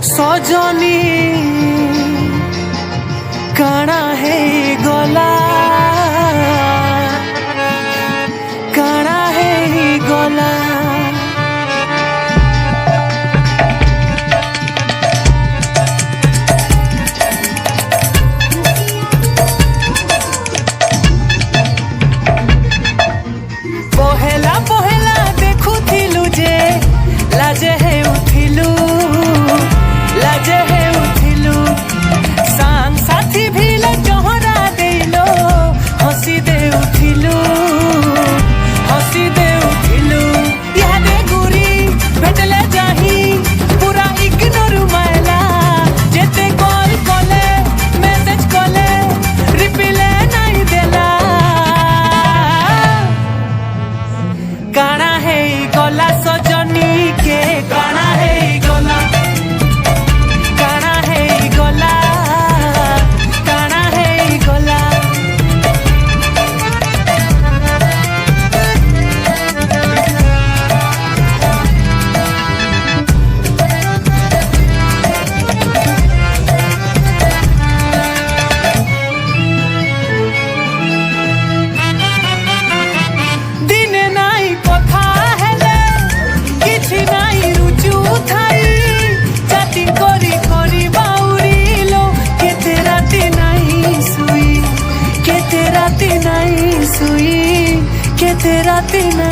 सजनी काना है गला काना है गला पहला पहला देखुथिलु जे लाजे है उठिलु लाजे है उठिलु सांग साथी भिले चोहरा देलो हसी दे उठिलु यादे गुरी भेटले जाही पूरा इग्नोर मायला जेते कॉल कले मैसेज कले रिप्लाई नहीं देला काना है गला सजनी के काना है गला काना है गला काना है गला दिने नाई कथा हेले किछि नाई रुचु थाई चाटी करी करी बाउरिलो केते राती नहीं सुई केते राती नहीं सुई केते राती नहीं